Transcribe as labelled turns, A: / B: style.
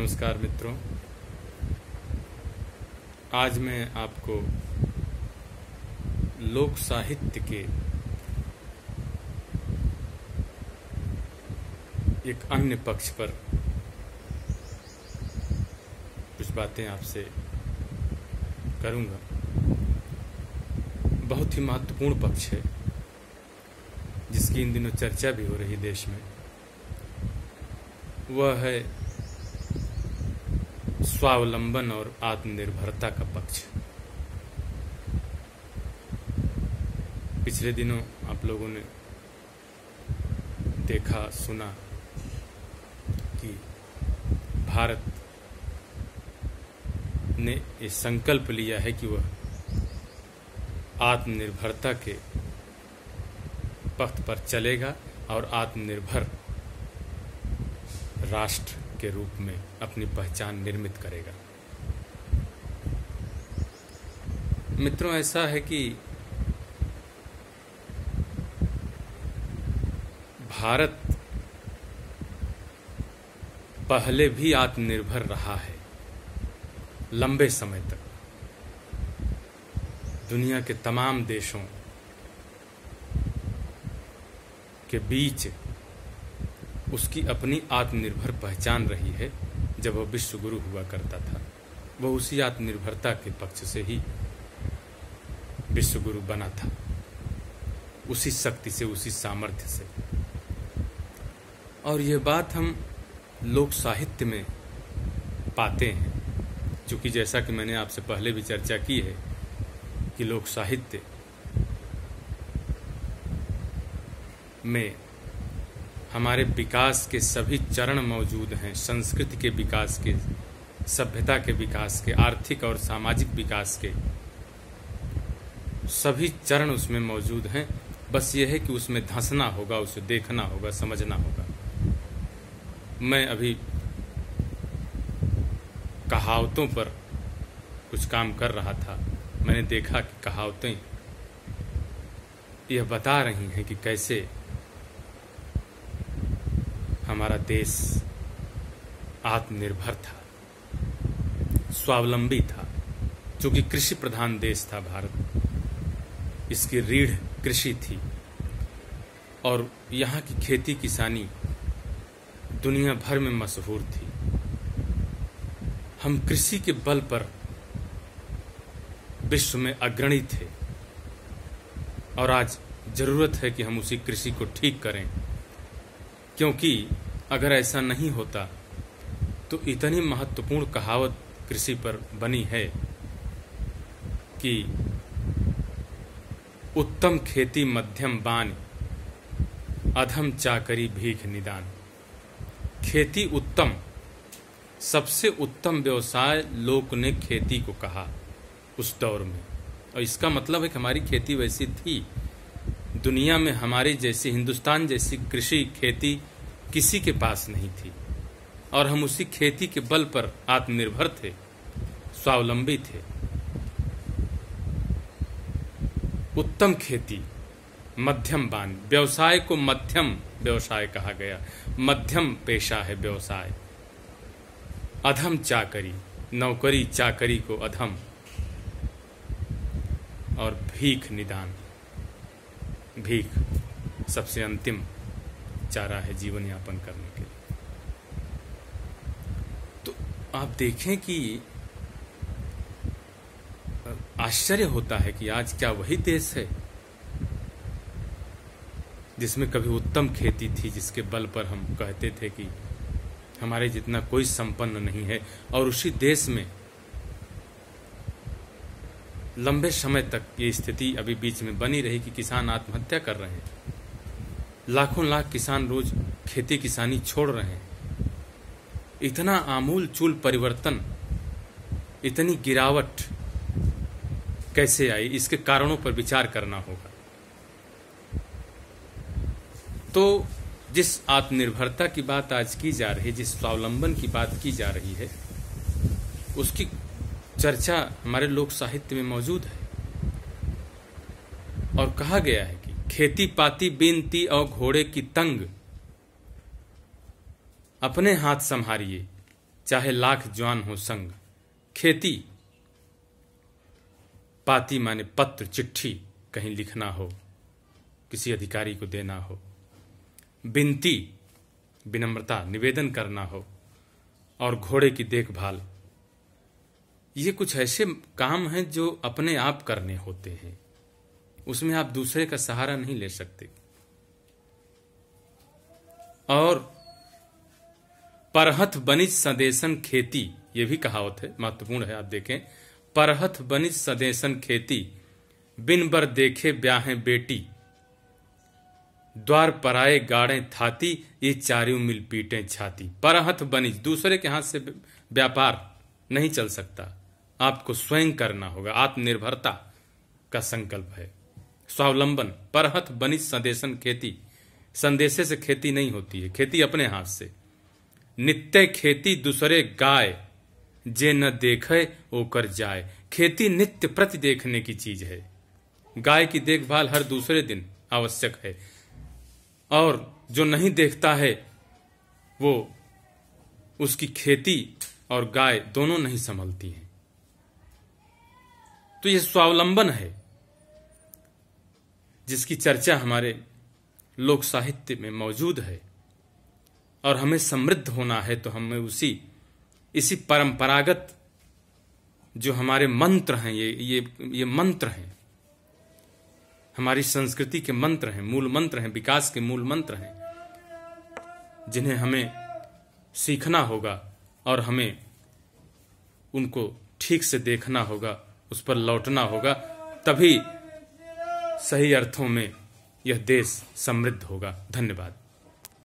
A: नमस्कार मित्रों, आज मैं आपको लोक साहित्य के एक अन्य पक्ष पर कुछ बातें आपसे करूंगा। बहुत ही महत्वपूर्ण पक्ष है जिसकी इन दिनों चर्चा भी हो रही देश में। वह है स्वावलंबन और आत्मनिर्भरता का पक्ष। पिछले दिनों आप लोगों ने देखा सुना कि भारत ने ये संकल्प लिया है कि वह आत्मनिर्भरता के पथ पर चलेगा और आत्मनिर्भर राष्ट्र के रूप में अपनी पहचान निर्मित करेगा। मित्रों, ऐसा है कि भारत पहले भी आत्मनिर्भर रहा है लंबे समय तक। दुनिया के तमाम देशों के बीच उसकी अपनी आत्मनिर्भर पहचान रही है। जब वह विश्व गुरु हुआ करता था, वह उसी आत्मनिर्भरता के पक्ष से ही विश्व गुरु बना था, उसी शक्ति से, उसी सामर्थ्य से। और यह बात हम लोक साहित्य में पाते हैं, क्योंकि जैसा कि मैंने आपसे पहले भी चर्चा की है कि लोक साहित्य में हमारे विकास के सभी चरण मौजूद हैं। संस्कृति के विकास के, सभ्यता के विकास के, आर्थिक और सामाजिक विकास के सभी चरण उसमें मौजूद हैं। बस यह है कि उसमें धंसना होगा, उसे देखना होगा, समझना होगा। मैं अभी कहावतों पर कुछ काम कर रहा था। मैंने देखा कि कहावतें यह बता रही हैं कि कैसे हमारा देश आत्मनिर्भर था, स्वावलंबी था। चूंकि कृषि प्रधान देश था भारत, इसकी रीढ़ कृषि थी और यहाँ की खेती किसानी दुनिया भर में मशहूर थी। हम कृषि के बल पर विश्व में अग्रणी थे और आज जरूरत है कि हम उसी कृषि को ठीक करें, क्योंकि अगर ऐसा नहीं होता तो इतनी महत्वपूर्ण कहावत कृषि पर बनी है कि उत्तम खेती मध्यम बान, अधम चाकरी भीख निदान। खेती उत्तम, सबसे उत्तम व्यवसाय लोक ने खेती को कहा उस दौर में। और इसका मतलब है कि हमारी खेती वैसी थी। दुनिया में हमारी जैसी, हिंदुस्तान जैसी कृषि खेती किसी के पास नहीं थी और हम उसी खेती के बल पर आत्मनिर्भर थे, स्वावलंबी थे। उत्तम खेती, मध्यम बान, व्यवसाय को मध्यम व्यवसाय कहा गया, मध्यम पेशा है व्यवसाय। अधम चाकरी, नौकरी चाकरी को अधम, और भीख निदान, भीख सबसे अंतिम चारा है जीवन यापन करने के लिए। तो आप देखें कि आश्चर्य होता है कि आज क्या वही देश है जिसमें कभी उत्तम खेती थी, जिसके बल पर हम कहते थे कि हमारे जितना कोई संपन्न नहीं है। और उसी देश में लंबे समय तक ये स्थिति अभी बीच में बनी रही कि किसान आत्महत्या कर रहे हैं। लाखों लाख किसान रोज खेती किसानी छोड़ रहे हैं। इतना आमूल चूल परिवर्तन, इतनी गिरावट कैसे आई, इसके कारणों पर विचार करना होगा। तो जिस आत्मनिर्भरता की बात आज की जा रही है, जिस स्वावलंबन की बात की जा रही है, उसकी चर्चा हमारे लोक साहित्य में मौजूद है। और कहा गया है कि खेती पाती बीनती और घोड़े की तंग, अपने हाथ संभारिए चाहे लाख जवान हो संग। खेती पाती माने पत्र चिट्ठी कहीं लिखना हो, किसी अधिकारी को देना हो। विनती विनम्रता निवेदन करना हो। और घोड़े की देखभाल, ये कुछ ऐसे काम हैं जो अपने आप करने होते हैं, उसमें आप दूसरे का सहारा नहीं ले सकते। और परहथ बनिज सदेशन खेती, ये भी कहावत है, महत्वपूर्ण है, आप देखें। परहथ बनिज सदेशन खेती, बिन बर देखे ब्याहें बेटी। द्वार पराए गाड़े थाती, ये चारियों मिल पीटें छाती। परहथ बनिज, दूसरे के हाथ से व्यापार नहीं चल सकता, आपको स्वयं करना होगा। आत्मनिर्भरता का संकल्प है, स्वावलंबन। परहथ बनिज संदेशन खेती, संदेशे से खेती नहीं होती है, खेती अपने हाथ से। नित्य खेती दूसरे गाय, जे न देखे ओकर जाए। खेती नित्य प्रति देखने की चीज है। गाय की देखभाल हर दूसरे दिन आवश्यक है, और जो नहीं देखता है वो उसकी खेती और गाय दोनों नहीं संभलती हैं। तो ये स्वावलंबन है जिसकी चर्चा हमारे लोक साहित्य में मौजूद है। और हमें समृद्ध होना है तो हमें इसी परंपरागत जो हमारे मंत्र हैं, ये मंत्र हैं, हमारी संस्कृति के मंत्र हैं, मूल मंत्र हैं, विकास के मूल मंत्र हैं, जिन्हें हमें सीखना होगा और हमें उनको ठीक से देखना होगा, उस पर लौटना होगा। तभी सही अर्थों में यह देश समृद्ध होगा। धन्यवाद।